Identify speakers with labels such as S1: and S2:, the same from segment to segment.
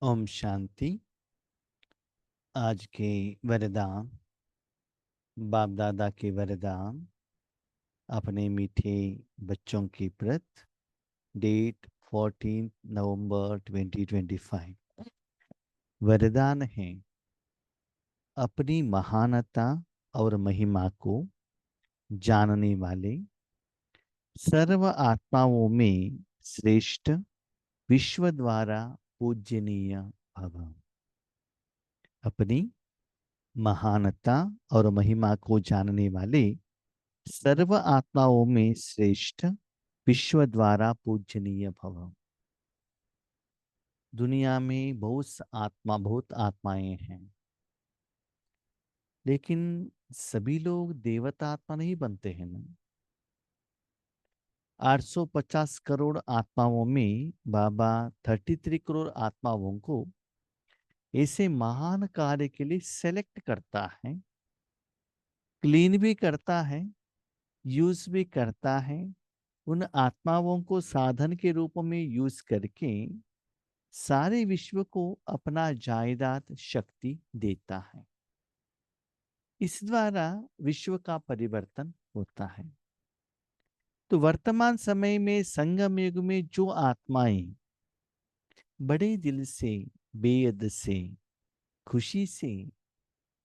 S1: ओम शांति। आज के वरदान, बाप दादा के वरदान अपने मीठे बच्चों की प्रत, डेट 14 नवंबर 2025। वरदान है, अपनी महानता और महिमा को जानने वाले, सर्व आत्माओं में श्रेष्ठ, विश्व द्वारा पूजनीय भव। अपनी महानता और महिमा को जानने वाले, सर्व आत्माओं में श्रेष्ठ, विश्व द्वारा पूजनीय भव। दुनिया में बहुत आत्माएं हैं, लेकिन सभी लोग देवता आत्मा नहीं बनते हैं ना। 850 करोड़ आत्माओं में बाबा 33 करोड़ आत्माओं को ऐसे महान कार्य के लिए सेलेक्ट करता है, क्लीन भी करता है, यूज भी करता है। उन आत्माओं को साधन के रूप में यूज करके सारे विश्व को अपना जायदाद शक्ति देता है। इस द्वारा विश्व का परिवर्तन होता है। तो वर्तमान समय में संगम युग में जो आत्माएं बड़े दिल से, बेहद से, खुशी से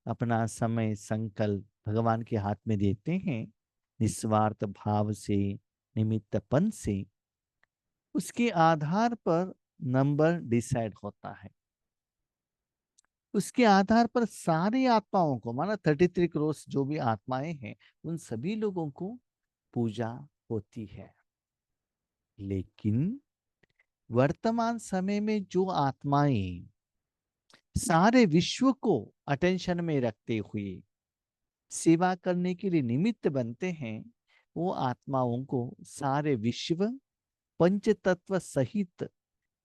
S1: अपना समय संकल्प भगवान के हाथ में देते हैं, निस्वार्थ भाव से, निमित्तपन से, उसके आधार पर नंबर डिसाइड होता है। उसके आधार पर सारी आत्माओं को, माना 33 करोड़ जो भी आत्माएं हैं, उन सभी लोगों को पूजा होती है। लेकिन वर्तमान समय में जो आत्माएं सारे विश्व को अटेंशन में रखते हुए सेवा करने के लिए निमित्त बनते हैं, वो आत्माओं को सारे विश्व पंच तत्व सहित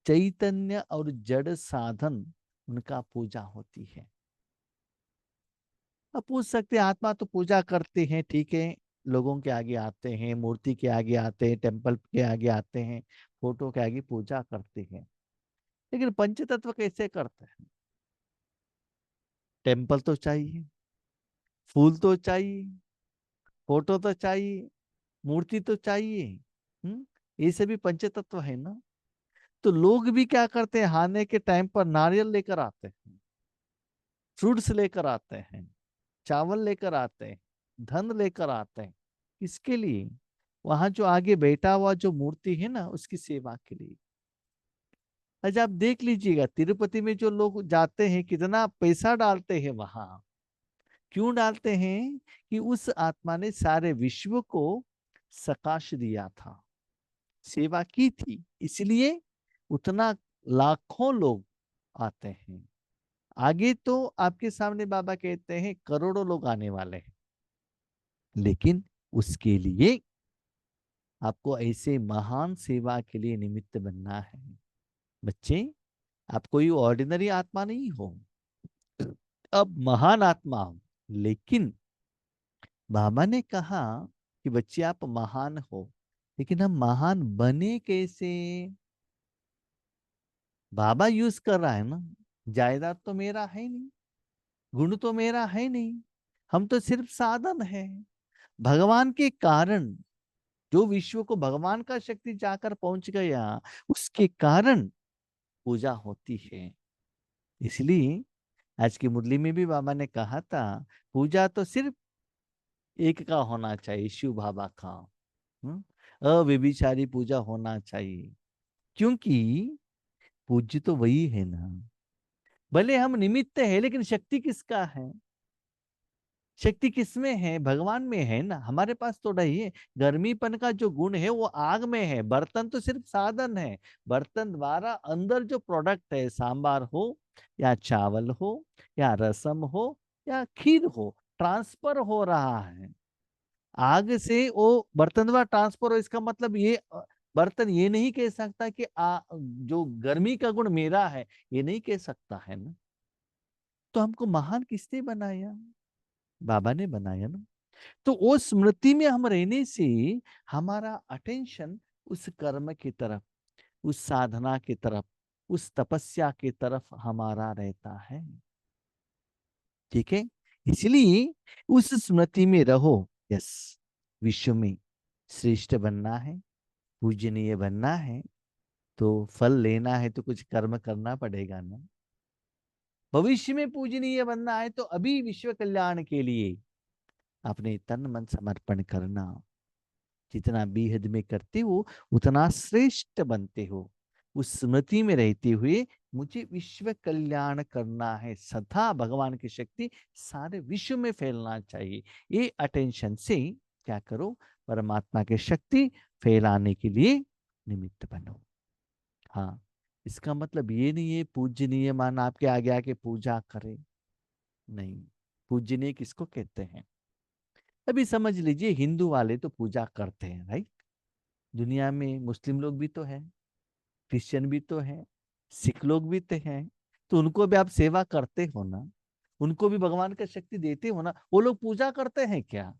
S1: चैतन्य और जड़ साधन उनका पूजा होती है। अब पूछ सकते हैं, आत्मा तो पूजा करते हैं, ठीक है, लोगों के आगे आते हैं, मूर्ति के आगे आते हैं, टेम्पल के आगे आते हैं, फोटो के आगे पूजा करते हैं, लेकिन पंचतत्व कैसे करते हैं? टेम्पल तो चाहिए, फूल तो चाहिए, फोटो तो चाहिए, मूर्ति तो चाहिए। ये सभी पंचतत्व है ना। तो लोग भी क्या करते हैं, खाने के टाइम पर नारियल लेकर आते हैं, फ्रूट्स लेकर आते हैं, चावल लेकर आते हैं, धन लेकर आते हैं। किसके लिए? वहां जो आगे बैठा हुआ जो मूर्ति है ना, उसकी सेवा के लिए। आज आप देख लीजिएगा, तिरुपति में जो लोग जाते हैं कितना पैसा डालते हैं वहां। क्यों डालते हैं? कि उस आत्मा ने सारे विश्व को सकाश दिया था, सेवा की थी, इसलिए उतना लाखों लोग आते हैं। आगे तो आपके सामने बाबा कहते हैं करोड़ों लोग आने वाले हैं, लेकिन उसके लिए आपको ऐसे महान सेवा के लिए निमित्त बनना है। बच्चे, आप कोई ऑर्डिनरी आत्मा नहीं हो, अब महान आत्मा हो। लेकिन बाबा ने कहा कि बच्चे आप महान हो, लेकिन हम महान बने कैसे? बाबा यूज कर रहा है ना। जायदाद तो मेरा है नहीं, गुण तो मेरा है नहीं, हम तो सिर्फ साधन है। भगवान के कारण जो विश्व को भगवान का शक्ति जाकर पहुंच गया, उसके कारण पूजा होती है। इसलिए आज की मुरली में भी बाबा ने कहा था, पूजा तो सिर्फ एक का होना चाहिए, शिव बाबा का। हम्म? अव्यभिचारी पूजा होना चाहिए, क्योंकि पूज्य तो वही है ना। भले हम निमित्त है, लेकिन शक्ति किसका है? शक्ति किसमें है? भगवान में है ना, हमारे पास तो नहीं है। गर्मीपन का जो गुण है वो आग में है, बर्तन तो सिर्फ साधन है। बर्तन द्वारा अंदर जो प्रोडक्ट है, सांबार हो या चावल हो या रसम हो या खीर हो, ट्रांसफर हो रहा है। आग से वो बर्तन द्वारा ट्रांसफर हो, इसका मतलब ये बर्तन ये नहीं कह सकता कि जो गर्मी का गुण मेरा है, ये नहीं कह सकता है ना। तो हमको महान किसने बनाया? बाबा ने बनाया ना। तो वो स्मृति में हम रहने से हमारा अटेंशन उस कर्म की तरफ, उस साधना की तरफ, उस तपस्या की तरफ हमारा रहता है। ठीक है, इसलिए उस स्मृति में रहो। यस, विश्व में श्रेष्ठ बनना है, पूजनीय बनना है, तो फल लेना है तो कुछ कर्म करना पड़ेगा ना। भविष्य में पूजनीय बनना है तो अभी विश्व कल्याण के लिए अपने तन मन समर्पण करना। जितना बेहद में करते हो उतना श्रेष्ठ बनते हो। उस स्मृति में रहते हुए मुझे विश्व कल्याण करना है, सदा भगवान की शक्ति सारे विश्व में फैलना चाहिए। ये अटेंशन से क्या करो, परमात्मा की शक्ति फैलाने के लिए निमित्त बनो। हाँ, इसका मतलब ये नहीं है पूजनीय मान आपके आगे आके पूजा करे, नहीं। पूजनीय किसको कहते हैं? अभी समझ लीजिए, हिंदू वाले तो पूजा करते हैं, राइट। दुनिया में मुस्लिम लोग भी तो हैं, क्रिश्चियन भी तो हैं, सिख लोग भी तो हैं, तो उनको भी आप सेवा करते हो ना, उनको भी भगवान का शक्ति देते हो ना। वो लोग पूजा करते हैं क्या?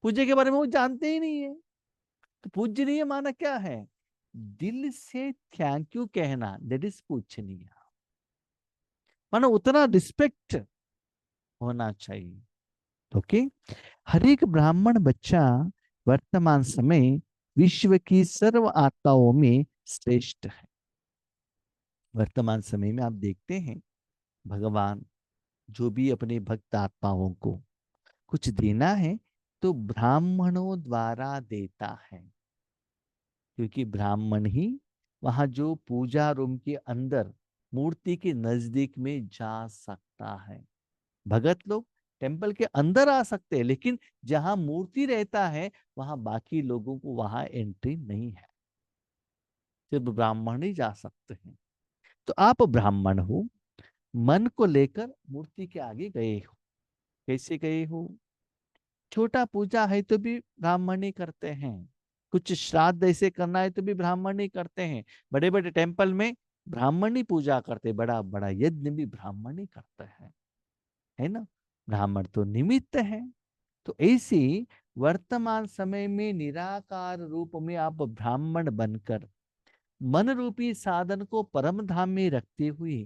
S1: पूजा के बारे में वो जानते ही नहीं है। तो पूजनीय माना क्या है? दिल से थैंक यू कहना, दैट इज पूजनीय। मानो उतना रिस्पेक्ट होना चाहिए। ओके, हर एक ब्राह्मण बच्चा वर्तमान समय विश्व की सर्व आत्माओं में श्रेष्ठ है। वर्तमान समय में आप देखते हैं भगवान जो भी अपने भक्त आत्माओं को कुछ देना है तो ब्राह्मणों द्वारा देता है, क्योंकि ब्राह्मण ही वहां जो पूजा रूम के अंदर मूर्ति के नजदीक में जा सकता है। भगत लोग टेम्पल के अंदर आ सकते हैं, लेकिन जहां मूर्ति रहता है वहां बाकी लोगों को वहां एंट्री नहीं है, सिर्फ ब्राह्मण ही जा सकते हैं। तो आप ब्राह्मण हो, मन को लेकर मूर्ति के आगे गए हो। कैसे गए हो? छोटा पूजा है तो भी ब्राह्मण ही करते हैं, कुछ श्राद्ध ऐसे करना है तो भी ब्राह्मण ही करते हैं। बड़े बड़े टेम्पल में ब्राह्मण ही पूजा करते, बड़ा बड़ा यज्ञ भी ब्राह्मण ही करते हैं, है ना। ब्राह्मण तो निमित्त है। तो ऐसे वर्तमान समय में निराकार रूप में आप ब्राह्मण बनकर मन रूपी साधन को परम धाम में रखते हुए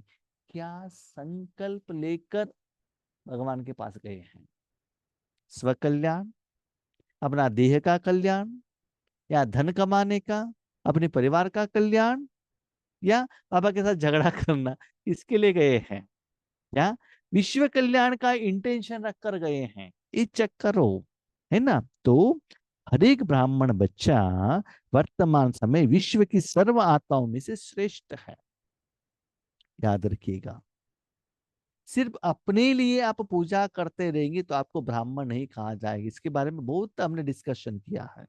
S1: क्या संकल्प लेकर भगवान के पास गए हैं? स्व कल्याण, अपना देह का कल्याण, या धन कमाने का, अपने परिवार का कल्याण, या बाबा के साथ झगड़ा करना, इसके लिए गए हैं? या विश्व कल्याण का इंटेंशन रखकर गए हैं? ये चेक करो, है ना। तो हर एक ब्राह्मण बच्चा वर्तमान समय विश्व की सर्व आत्माओं में से श्रेष्ठ है, याद रखिएगा। सिर्फ अपने लिए आप पूजा करते रहेंगे तो आपको ब्राह्मण नहीं कहा जाएगा। इसके बारे में बहुत हमने डिस्कशन किया है।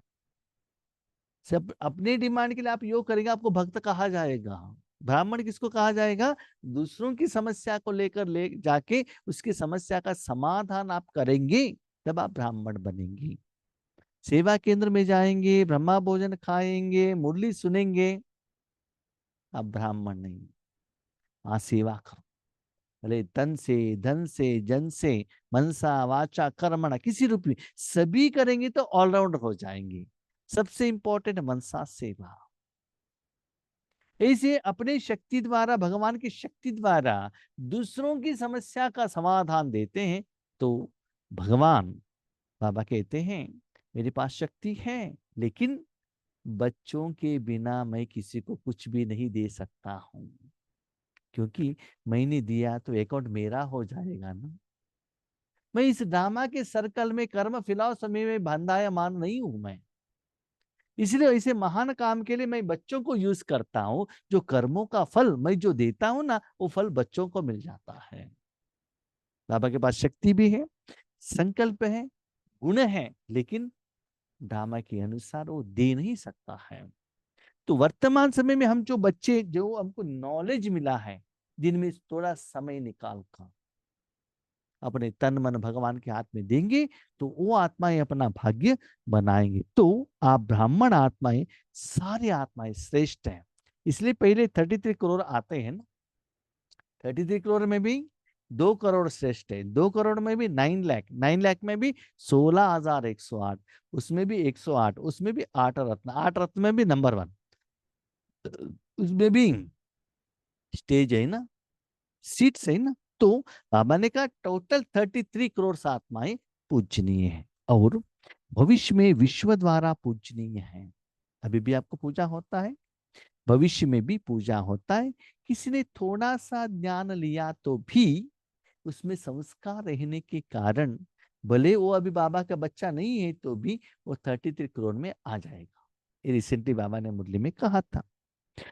S1: सिर्फ अपने डिमांड के लिए आप योग करेंगे, आपको भक्त कहा जाएगा। ब्राह्मण किसको कहा जाएगा? दूसरों की समस्या को लेकर ले जाके उसकी समस्या का समाधान आप करेंगे, तब आप ब्राह्मण बनेंगे। सेवा केंद्र में जाएंगे, ब्रह्मा भोजन खाएंगे, मुरली सुनेंगे, आप ब्राह्मण नहीं। हाँ, सेवा करो, भले तन से, धन से, जन से, मनसा वाचा कर्मणा, किसी रूप में सभी करेंगे तो ऑलराउंडर हो जाएंगे। सबसे इंपॉर्टेंट मनसा सेवा। ऐसे अपने शक्ति द्वारा, भगवान की शक्ति द्वारा दूसरों की समस्या का समाधान देते हैं तो भगवान बाबा कहते हैं मेरे पास शक्ति है, लेकिन बच्चों के बिना मैं किसी को कुछ भी नहीं दे सकता हूं, क्योंकि मैंने दिया तो अकाउंट मेरा हो जाएगा ना। मैं इस ड्रामा के सर्कल में, कर्म फिलॉसफी में बंधायमान नहीं हूं मैं। इसलिए ऐसे महान काम के लिए मैं बच्चों को यूज करता हूं। जो कर्मों का फल मैं जो देता हूं ना, वो फल बच्चों को मिल जाता है। बाबा के पास शक्ति भी है, संकल्प है, गुण है, लेकिन ड्रामा के अनुसार वो दे नहीं सकता है। तो वर्तमान समय में हम जो बच्चे, जो हमको नॉलेज मिला है, दिन में थोड़ा समय निकाल कर अपने तन मन भगवान के हाथ में देंगे तो वो आत्माएं अपना भाग्य बनाएंगे। तो आप ब्राह्मण आत्माएं, सारी आत्माएं श्रेष्ठ हैं। इसलिए पहले 33 करोड़ आते हैं ना, 33 करोड़ में भी 2 करोड़ श्रेष्ठ है, 2 करोड़ में भी 9 लाख, 9 लाख में भी 16,108, उसमें भी 108, उसमें भी 8 रत्न, 8 रत्न में भी नंबर 1, उसमें भी स्टेज है ना, सीट्स है ना। तो बाबा ने कहा टोटल 33 करोड़ आत्माएं पूजनीय है और भविष्य में विश्व द्वारा पूजनीय है। अभी भी आपको पूजा होता है, भविष्य में भी पूजा होता है। किसी ने थोड़ा सा ज्ञान लिया तो भी उसमें संस्कार रहने के कारण भले वो अभी बाबा का बच्चा नहीं है तो भी वो 33 करोड़ में आ जाएगा। ये रिसेंटली बाबा ने मुरली में कहा था।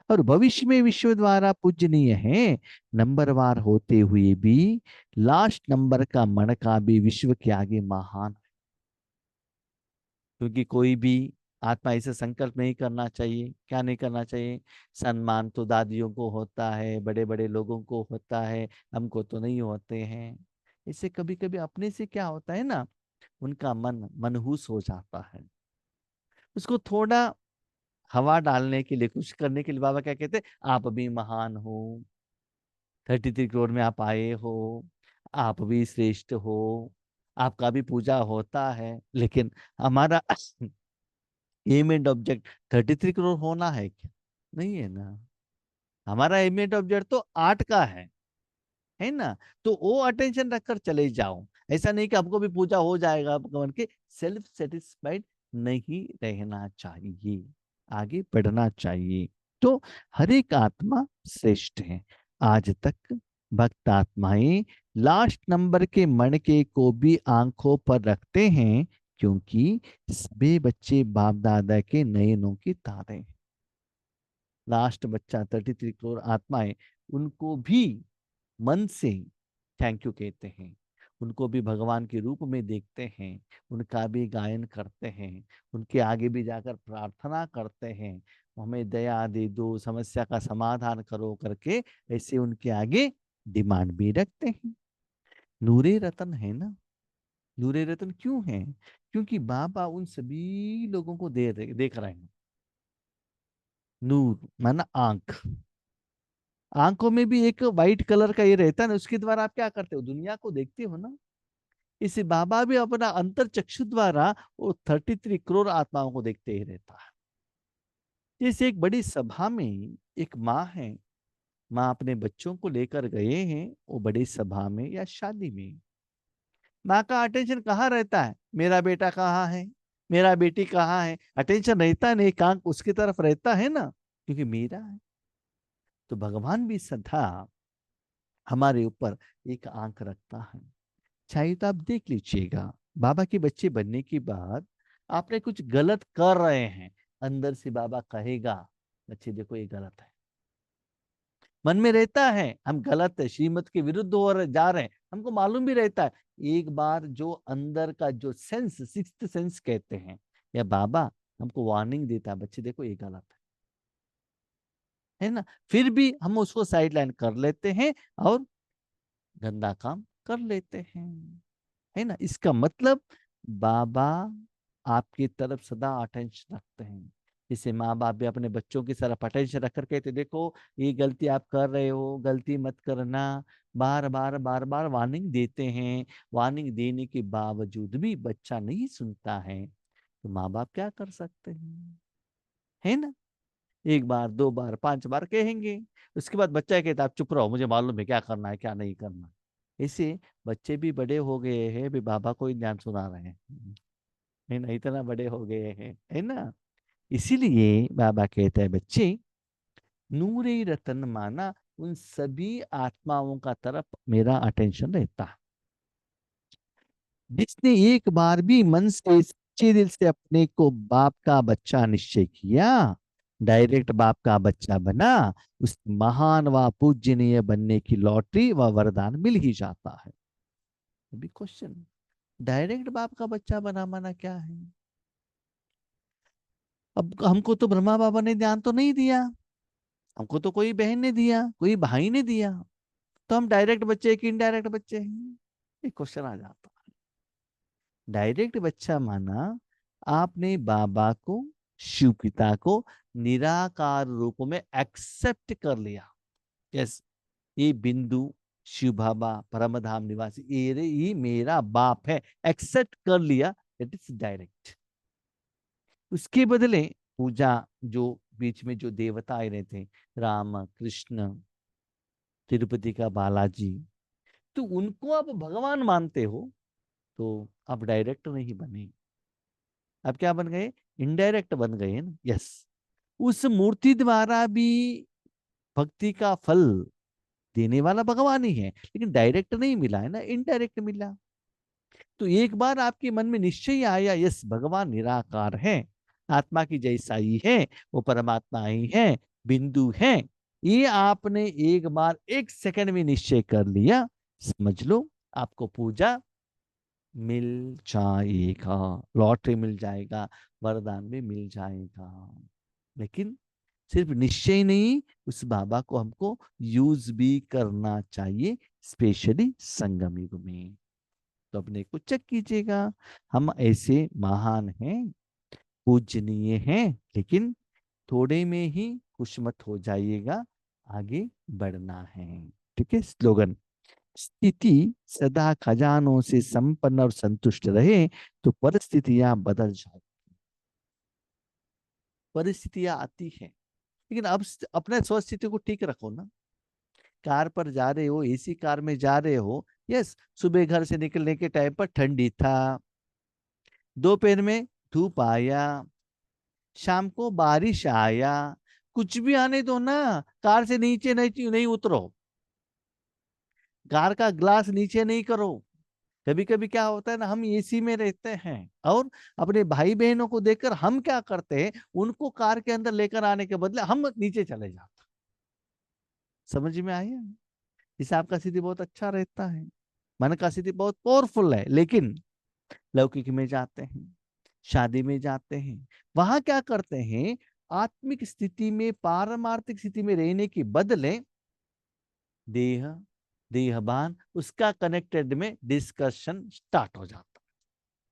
S1: और भविष्य में विश्व द्वारा पूजनीय है, नंबरवार होते हुए भी लास्ट नंबर का मणका भी विश्व के आगे महान। क्योंकि कोई भी आत्मा ऐसे संकल्प नहीं करना चाहिए। क्या नहीं करना चाहिए? सम्मान तो दादियों को होता है, बड़े बड़े लोगों को होता है, हमको तो नहीं होते हैं। इससे कभी कभी अपने से क्या होता है ना, उनका मन मनहूस हो जाता है। उसको थोड़ा हवा डालने के लिए, कुछ करने के लिए बाबा क्या कहते हैं, आप भी महान हो, 33 करोड़ में आप आए हो, आप भी श्रेष्ठ हो, आपका भी पूजा होता है। लेकिन हमारा एम एंड ऑब्जेक्ट 33 करोड़ होना है क्या? नहीं है ना। हमारा एम एंड ऑब्जेक्ट तो 8 का है ना। तो वो अटेंशन रखकर चले जाओ। ऐसा नहीं कि हमको भी पूजा हो जाएगा भगवान के। सेल्फ सेटिस्फाइड नहीं रहना चाहिए, आगे बढ़ना चाहिए। तो हर एक आत्मा श्रेष्ठ है। आज तक भक्त आत्माएं लास्ट नंबर के मणके को भी आंखों पर रखते हैं, क्योंकि सभी बच्चे बाप दादा के नयनों की तारे हैं। लास्ट बच्चा 33 करोड़ आत्माएं उनको भी मन से थैंक यू कहते हैं, उनको भी भगवान के रूप में देखते हैं, उनका भी गायन करते हैं, उनके आगे भी जाकर प्रार्थना करते हैं, हमें दया दे दो, समस्या का समाधान करो करके ऐसे उनके आगे डिमांड भी रखते हैं। नूरे रतन है ना। नूरे रतन क्यों है? क्योंकि बाबा उन सभी लोगों को देख रहे हैं। नूर माना आंख, आंखों में भी एक वाइट कलर का ये रहता है ना, उसके द्वारा आप क्या करते हो, दुनिया को देखते हो ना। इसे बाबा भी अपना अंतर चक्षु द्वारा वो 33 करोड़ आत्माओं को देखते ही रहता है। जैसे एक बड़ी सभा में एक माँ है, माँ अपने बच्चों को लेकर गए हैं वो बड़ी सभा में या शादी में। माँ का अटेंशन कहाँ रहता है, मेरा बेटा कहाँ है, मेरा बेटी कहाँ है, अटेंशन रहता नहीं, कांक उसकी तरफ रहता है ना, क्योंकि मेरा है। तो भगवान भी सदा हमारे ऊपर एक आंख रखता है। चाहिए तो आप देख लीजिएगा, बाबा के बच्चे बनने के बाद आपने कुछ गलत कर रहे हैं, अंदर से बाबा कहेगा बच्चे देखो ये गलत है। मन में रहता है हम गलत है, श्रीमत के विरुद्ध हो रहे जा रहे हैं, हमको मालूम भी रहता है। एक बार जो अंदर का जो सेंस, सिक्स्थ सेंस कहते हैं, या बाबा हमको वार्निंग देता है, बच्चे देखो ये गलत है ना। फिर भी हम उसको साइड लाइन कर लेते हैं और गंदा काम कर लेते हैं, है ना। इसका मतलब बाबा आपकी तरफ सदा अटेंशन रखते हैं। जैसे माँ बाप भी अपने बच्चों की तरफ अटेंशन रख कर कहते देखो ये गलती आप कर रहे हो, गलती मत करना, बार बार बार बार वार्निंग देते हैं। वार्निंग देने के बावजूद भी बच्चा नहीं सुनता है, तो माँ बाप क्या कर सकते हैं, है ना। एक बार, दो बार, 5 बार कहेंगे, उसके बाद बच्चा कहता आप चुप रहो, मुझे मालूम है क्या करना है क्या नहीं करना। ऐसे बच्चे भी बड़े हो गए हैं, भी बाबा को ही ज्ञान सुना रहे हैं, है ना, इतना बड़े हो गए हैं, है ना। इसीलिए बाबा कहता है बच्चे, नूरे रतन माना उन सभी आत्माओं का तरफ मेरा अटेंशन रहता है। जिसने एक बार भी मन से सच्चे दिल से अपने को बाप का बच्चा निश्चय किया, डायरेक्ट बाप का बच्चा बना, उस महान व पूजनीय बनने की लॉटरी व वरदान मिल ही जाता है। अभी क्वेश्चन, डायरेक्ट बाप का बच्चा बना माना क्या है? अब हमको तो ब्रह्मा बाबा ने ध्यान तो नहीं दिया, हमको तो कोई बहन ने दिया, कोई भाई ने दिया, तो हम डायरेक्ट बच्चे कि इनडायरेक्ट बच्चे हैं? एक क्वेश्चन आ जाता है। डायरेक्ट बच्चा माना आपने बाबा को, शिव पिता को निराकार रूप में एक्सेप्ट कर लिया। यस, ये बिंदु शिव बाबा परमधाम निवासी ये मेरा बाप है, एक्सेप्ट कर लिया, इट इज डायरेक्ट। उसके बदले पूजा, जो बीच में जो देवता आए रहते हैं, राम कृष्ण तिरुपति का बालाजी, तो उनको आप भगवान मानते हो तो आप डायरेक्ट नहीं बने, आप क्या बन गए, इनडायरेक्ट बन गए ना। यस, उस मूर्ति द्वारा भी भक्ति का फल देने वाला भगवान ही है, लेकिन डायरेक्ट नहीं मिला है ना, इनडायरेक्ट मिला। तो एक बार आपके मन में निश्चय आया, यस भगवान निराकार है, आत्मा की जैसा ही है, वो परमात्मा ही है, बिंदु है, ये आपने एक बार 1 सेकंड में निश्चय कर लिया, समझ लो आपको पूजा मिल जाएगा, लॉटरी मिल जाएगा, वरदान भी मिल जाएगा। लेकिन सिर्फ निश्चय नहीं, उस बाबा को हमको यूज भी करना चाहिए, स्पेशली संगम युग में। तो अपने को चेक कीजिएगा, हम ऐसे महान हैं, पूजनीय हैं, लेकिन थोड़े में ही खुश मत हो जाइएगा, आगे बढ़ना है। ठीक है, स्लोगन, स्थिति सदा खजानों से संपन्न और संतुष्ट रहे तो परिस्थितियां बदल जाए। परिस्थितियां आती हैं, लेकिन अब अपने स्वस्थिति को ठीक रखो ना। कार पर जा रहे हो, एसी कार में जा रहे हो, यस, सुबह घर से निकलने के टाइम पर ठंडी था, दोपहर में धूप आया, शाम को बारिश आया, कुछ भी आने दो ना, कार से नीचे नहीं नहीं उतरो, कार का ग्लास नीचे नहीं करो। कभी कभी क्या होता है ना, हम एसी में रहते हैं और अपने भाई बहनों को देखकर हम क्या करते हैं, उनको कार के अंदर लेकर आने के बदले हम नीचे चले जाते। समझ में आया, हिसाब का स्थिति बहुत अच्छा रहता है, मन का स्थिति बहुत पावरफुल है, लेकिन लौकिक में जाते हैं, शादी में जाते हैं, वहां क्या करते हैं, आत्मिक स्थिति में, पारमार्थिक स्थिति में रहने के बदले देह, देहबान, उसका कनेक्टेड में डिस्कशन स्टार्ट हो जाता है।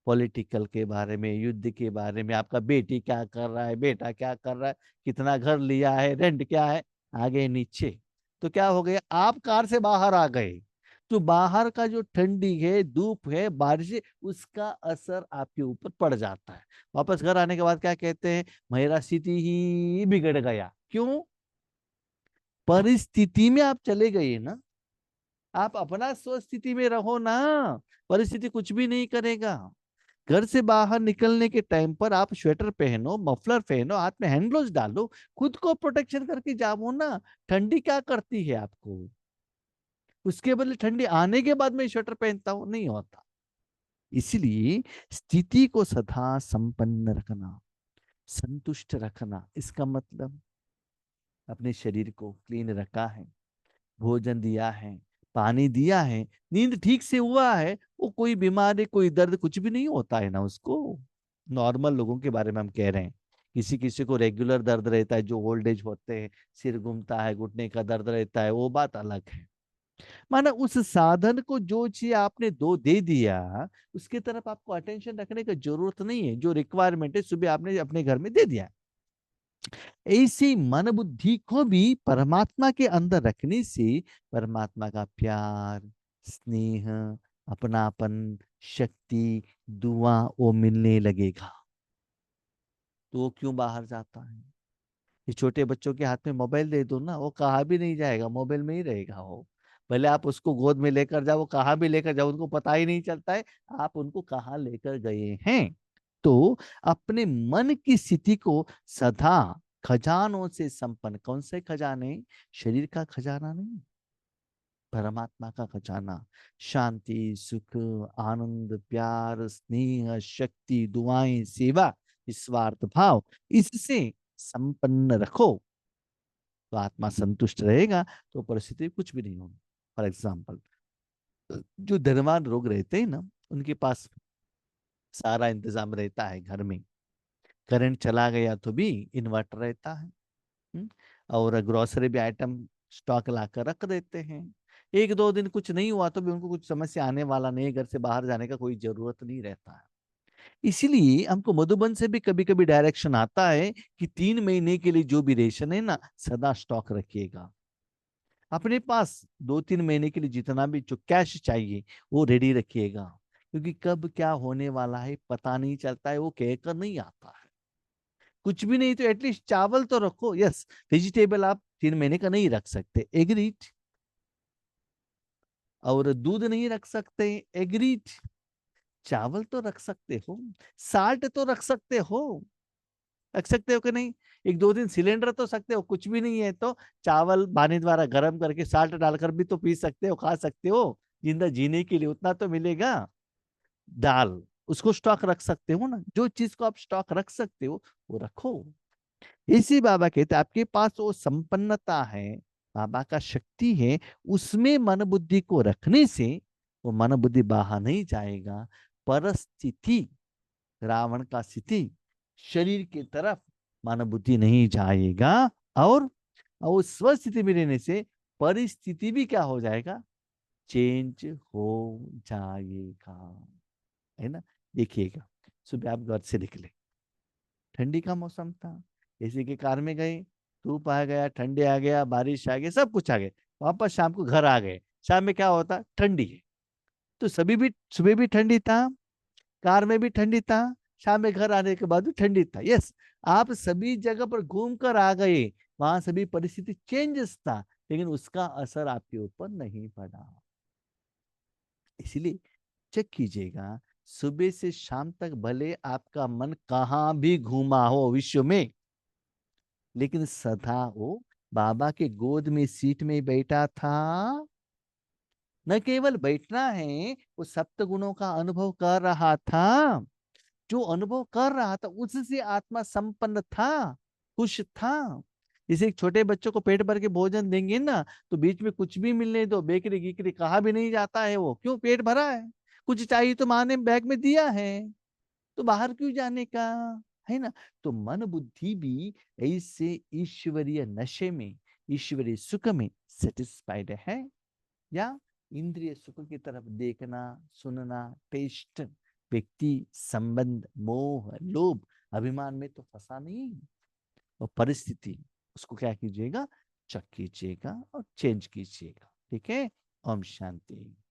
S1: पॉलिटिकल के बारे में, युद्ध के बारे में, आपका बेटी क्या कर रहा है, बेटा क्या कर रहा है, कितना घर लिया है, रेंट क्या है, आगे नीचे। तो क्या हो गया, आप कार से बाहर आ गए, तो बाहर का जो ठंडी है, धूप है, बारिश है, उसका असर आपके ऊपर पड़ जाता है। वापस घर आने के बाद क्या कहते हैं, मेरा स्थिति ही बिगड़ गया। क्यों, परिस्थिति में आप चले गए ना, आप अपना स्वस्थिति में रहो ना, परिस्थिति कुछ भी नहीं करेगा। घर से बाहर निकलने के टाइम पर आप स्वेटर पहनो, मफलर पहनो, हाथ में हैंड ग्लोव्स डालो, खुद को प्रोटेक्शन करके जाओ ना। ठंडी क्या करती है आपको, उसके बदले ठंडी आने के बाद में स्वेटर पहनता हूं, नहीं होता। इसलिए स्थिति को सदा संपन्न रखना, संतुष्ट रखना, इसका मतलब अपने शरीर को क्लीन रखा है, भोजन दिया है, पानी दिया है, नींद ठीक से हुआ है, वो कोई बीमारी, कोई दर्द कुछ भी नहीं होता है ना उसको। नॉर्मल लोगों के बारे में हम कह रहे हैं, किसी किसी को रेगुलर दर्द रहता है, जो ओल्ड एज होते हैं, सिर घूमता है, घुटने का दर्द रहता है, वो बात अलग है। माना उस साधन को जो चीज आपने दो दे दिया, उसकी तरफ आपको अटेंशन रखने की जरूरत नहीं है, जो रिक्वायरमेंट है सुबह आपने अपने घर में दे दिया। ऐसी मन बुद्धि को भी परमात्मा के अंदर रखने से परमात्मा का प्यार, स्नेह, अपनापन, शक्ति, दुआ वो मिलने लगेगा। तो वो क्यों बाहर जाता है। ये छोटे बच्चों के हाथ में मोबाइल दे दो ना, वो कहाँ भी नहीं जाएगा, मोबाइल में ही रहेगा वो। भले आप उसको गोद में लेकर जाओ, वो कहाँ भी लेकर जाओ, उनको पता ही नहीं चलता है आप उनको कहाँ लेकर गए हैं। तो अपने मन की स्थिति को सदा खजानों से संपन्न, कौन से खजाने, शरीर का खजाना नहीं, परमात्मा का खजाना, शांति, सुख, आनंद, प्यार, स्नेह, शक्ति, दुआएं, सेवा, निस्वार्थ भाव, इससे संपन्न रखो, तो आत्मा संतुष्ट रहेगा, तो परिस्थिति कुछ भी नहीं होगी। फॉर एग्जाम्पल, जो धनवान लोग रहते हैं ना, उनके पास सारा इंतजाम रहता है घर में, करंट चला गया तो भी इन्वर्टर रहता है। हम्म, और ग्रोसरी भी आइटम स्टॉक लाकर रख देते हैं, 1-2 दिन कुछ नहीं हुआ तो भी उनको कुछ समस्या आने वाला नहीं, घर से बाहर जाने का कोई जरूरत नहीं रहता है। इसीलिए हमको मधुबन से भी कभी कभी डायरेक्शन आता है कि 3 महीने के लिए जो भी रेशन है ना, सदा स्टॉक रखिएगा अपने पास, 2-3 महीने के लिए जितना भी जो कैश चाहिए वो रेडी रखिएगा, क्योंकि कब क्या होने वाला है पता नहीं चलता है, वो कहकर नहीं आता है। कुछ भी नहीं तो एटलीस्ट चावल तो रखो, यस, वेजिटेबल आप 3 महीने का नहीं रख सकते, एग्रीड, और दूध नहीं रख सकते, एग्रीड। चावल तो रख सकते हो, साल्ट तो रख सकते हो, रख सकते हो कि नहीं? एक दो दिन सिलेंडर तो सकते हो, कुछ भी नहीं है तो चावल पानी द्वारा गर्म करके साल्ट डालकर भी तो पी सकते हो, खा सकते हो। जिंदा जीने के लिए उतना तो मिलेगा। दाल, उसको स्टॉक रख सकते हो ना। जो चीज को आप स्टॉक रख सकते हो वो रखो। इसी बाबा कहते हैं, आपके पास वो संपन्नता है, बाबा का शक्ति है, उसमें मन बुद्धि को रखने से वो मन बुद्धि बाहर नहीं जाएगा। परिस्थिति, रावण का स्थिति, शरीर की तरफ मन बुद्धि नहीं जाएगा। और स्वस्थिति में रहने से परिस्थिति भी क्या हो जाएगा? चेंज हो जाएगा, है ना। देखिएगा, सुबह आप घर से निकले, ठंडी का मौसम था, एसी के कार में गए, धूप आ गया, ठंडे आ गया, बारिश आ गई, सब कुछ आ गए, वापस शाम को घर आ गए। शाम में क्या होता? ठंडी है। तो सभी भी, सुबह भी ठंडी था, कार में भी ठंडी था, शाम में घर आने के बाद भी ठंडी था। यस, आप सभी जगह पर घूम कर आ गए, वहां सभी परिस्थिति चेंजेस था, लेकिन उसका असर आपके ऊपर नहीं पड़ा। इसलिए चेक कीजिएगा, सुबह से शाम तक भले आपका मन कहाँ भी घूमा हो विश्व में, लेकिन सदा वो बाबा के गोद में सीट में बैठा था। न केवल बैठना है, वो सप्त गुणों का अनुभव कर रहा था। जो अनुभव कर रहा था उससे आत्मा संपन्न था, खुश था। जैसे एक छोटे बच्चों को पेट भर के भोजन देंगे ना, तो बीच में कुछ भी मिलने दो, बेकरी गिकरी कहा भी नहीं जाता है वो, क्यों? पेट भरा है। कुछ चाहिए तो माँ ने बैग में दिया है, तो बाहर क्यों जाने का, है ना। तो मन बुद्धि भी ऐसे ईश्वरीय नशे में, ईश्वरीय सुख में सेटिस्फाइड है, या इंद्रिय सुख की तरफ देखना, सुनना, टेस्ट, व्यक्ति, संबंध, मोह, लोभ, अभिमान में तो फंसा नहीं। और परिस्थिति, उसको क्या कीजिएगा? चेक कीजिएगा और चेंज कीजिएगा। ठीक है। ओम शांति।